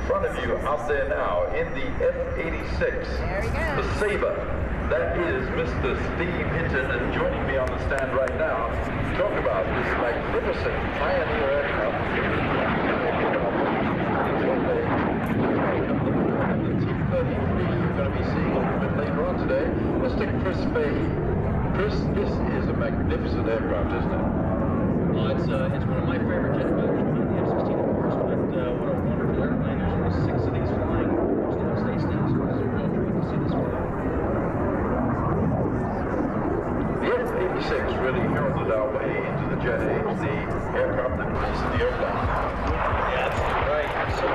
front of you out there now in the F-86, the Saber. That is Mr. Steve Hinton, and joining me on the stand right now, talk about this magnificent Pioneer aircraft. The T-33 you're going to be seeing a little bit later on today, Mr. Chris Fahey. Chris, this is a magnificent aircraft, isn't it? Well, it's one of my favorite jet fighters, the F-16 of course, but what a wonderful airplane. There's only 6 of these flying across the United States now, so it's a real treat to see this fly. The F-86 really heralded our way into the jet age, the aircraft that released the airplane. Yeah, absolutely right. So,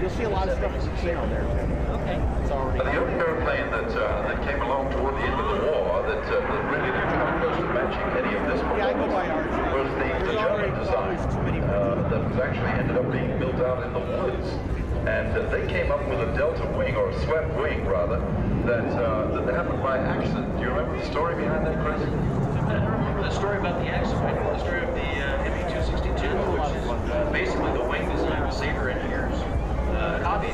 you'll see a lot of stuff that's on there. Okay. It's already. The only airplane that came along toward the end of the war that really didn't come close to matching any of this was the German design that was actually ended up being built out in the woods. And they came up with a delta wing, or a swept wing rather, that happened by accident. Do you remember the story behind that, Chris? I don't remember the story about the accident. I know the story of the ME-262, which is basically the wing design of Saber engineers.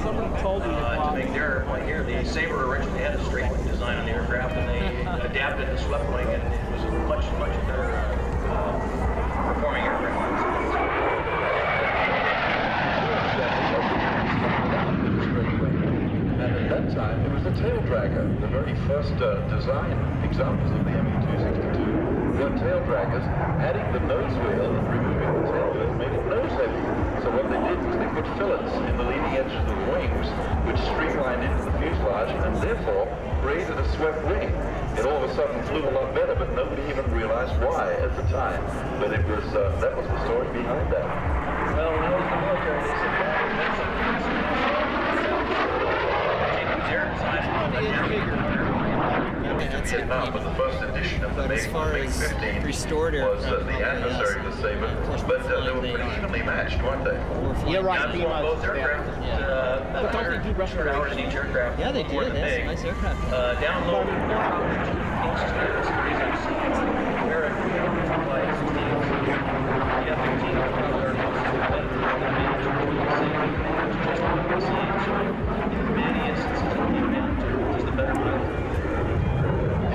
Someone told me to make their airplane here. The Saber originally had a straight wing design on the aircraft, and they adapted the swept wing, and it was a much better performing aircraft. And at that time, it was the tail dragger. The very first design examples of the ME-262 were tail draggers. Adding the nose wheel and removing the tail wheel made it nose heavy. So what they did was they put fillets in the leading edges of the wings, which streamlined into the fuselage and therefore created a swept wing. It all of a sudden flew a lot better, but nobody even realized why at the time. But it was that was the story behind that. Well, when I was in the military, they said that but the first edition of the MiG-15 was the adversary of the Saber, but they were pretty evenly matched, weren't they? Yeah, right. Both aircraft, But don't they do 200 hours in each aircraft. Yeah, they do. That's a nice aircraft. Download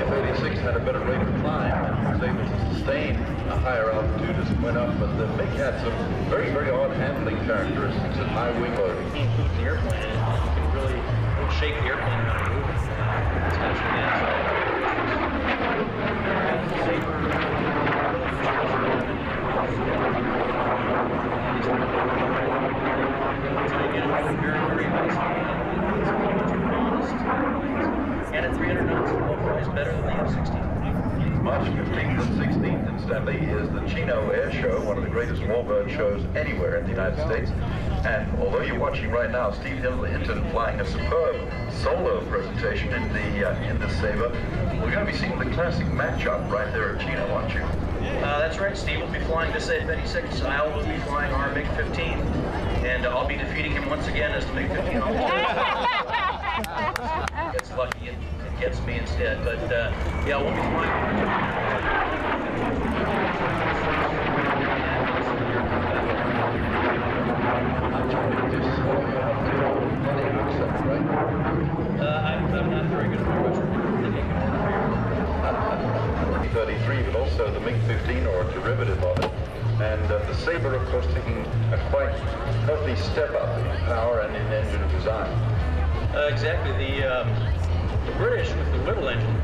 F-86 had a better rate of climb and was able to sustain a higher altitude as it went up, but the MiG had some very, very odd handling characteristics and high wing loading. The airplane, you can really shake the airplane around and move it. It's actually and at 300 knots, it's better than the F-16. March 15th and 16th in Stanley is the Chino Air Show, one of the greatest warbird shows anywhere in the United States. And although you're watching right now Steve Hinton flying a superb solo presentation in the Saber, we're going to be seeing the classic matchup right there at Chino, aren't you? That's right. Steve will be flying this F-86. I will be flying our MiG-15, and I'll be defeating him once again as the MiG-15. Gets lucky and gets me instead, but yeah, we'll be flying. I'm not very good at Russian. 33, but also the MiG-15 or a derivative of it, and the Saber, of course, taking a quite healthy step up in power and in engine design. Exactly. The British, with the Whittle engine,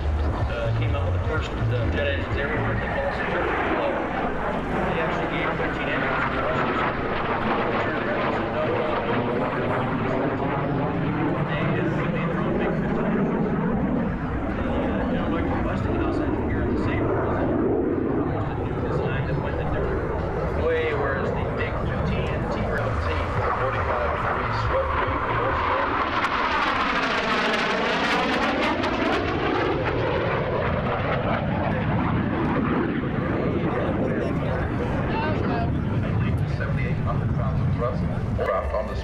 came up with the first jet engines everywhere. They call us They actually gave 13 engines to the Russians. They made their own MiG-15. The Westinghouse engine here at the Saber was almost a new design that went a different way, whereas the MiG-15 and the T-17, 45-degree swept wing.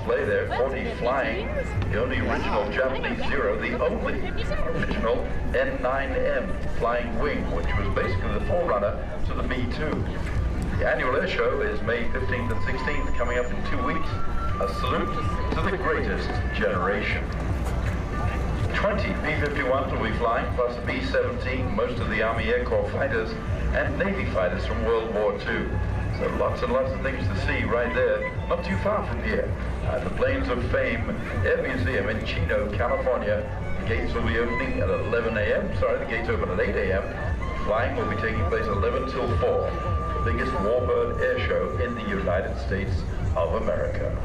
display there, 40 flying, the only original Japanese Zero, the only original N9M flying wing, which was basically the forerunner to the Me-2. The annual air show is May 15th and 16th, coming up in 2 weeks. A salute to the greatest generation. 20 B-51s will be flying, plus B-17, most of the Army Air Corps fighters, and Navy fighters from World War II. So lots and lots of things to see right there, not too far from here. At the Planes of Fame Air Museum in Chino, California. The gates will be opening at 11 a.m. Sorry, the gates open at 8 a.m. Flying will be taking place 11 till 4. The biggest warbird air show in the United States of America.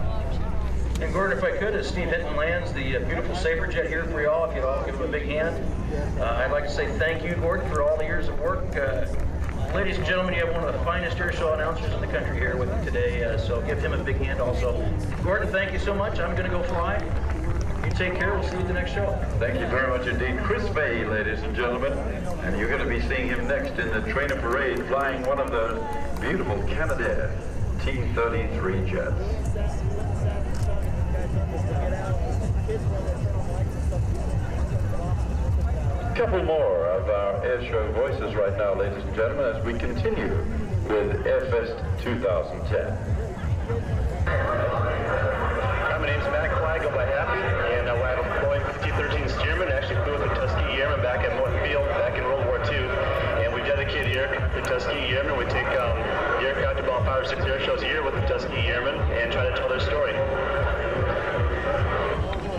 And Gordon, if I could, as Steve Hinton lands the beautiful Saber jet here for y'all, if you'd all give him a big hand. I'd like to say thank you, Gordon, for all the years of work. Ladies and gentlemen, you have one of the finest air show announcers in the country here with you today, so give him a big hand also. Gordon, thank you so much. I'm going to go fly. You take care. We'll see you at the next show. Thank you very much indeed. Chris Bay, ladies and gentlemen. And you're going to be seeing him next in the trainer parade, flying one of the beautiful Canadair T-33 jets. A couple more of our air show voices right now, ladies and gentlemen, as we continue with Airfest 2010. Hi, my name's Matt Clyde, go by Happy, and I have a Boeing T-13 Stearman. Actually flew with the Tuskegee Airmen back at Morton Field back in World War II, and we dedicate the Tuskegee Airmen. We take the aircraft to about 5 or 6 air shows a year with the Tuskegee Airmen and try to tell their story.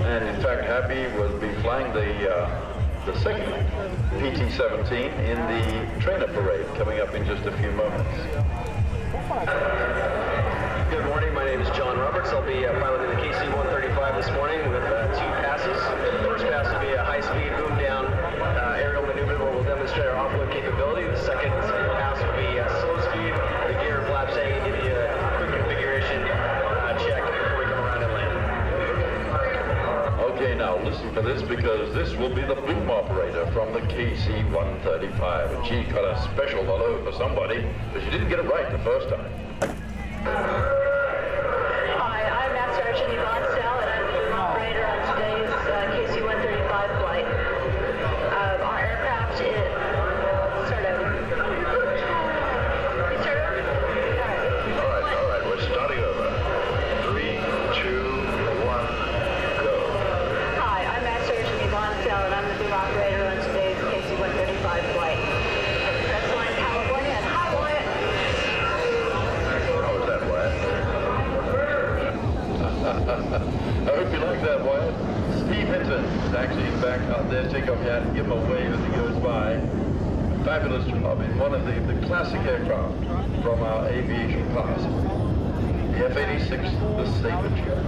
And in fact, Happy will be flying the second PT-17 in the trainer parade coming up in just a few moments. Good morning, my name is John Roberts. I'll be piloting the KC-135 this morning with 2 passes. The first pass will be a high-speed boom-down aerial maneuver where we'll demonstrate our off-load capability. The second pass will be slow-speed, the gear flaps hanging, give you a quick configuration check before we come around and land. Okay, now listen for this, because this will be the boom operator from the KC-135. And she got a special hello for somebody, but she didn't get it right the first time. Hi, I'm Master Sergeant Yvonne Sell, and I'm the boom operator on today's KC-135 flight. Our aircraft is sort of... All right, we're starting over. 3, 2, 1, go. Hi, I'm Master Sergeant Yvonne Sell, and I'm the boom operator on today's KC-135 flight. Crestline, California, and hi, Wyatt. How was that, Wyatt? I hope you like that, Wyatt. Steve Hinton is actually back out there. Take off your hat and give him a wave as he goes by. Fabulous job in one of the classic aircraft from our aviation past. The F-86, the Saber jet.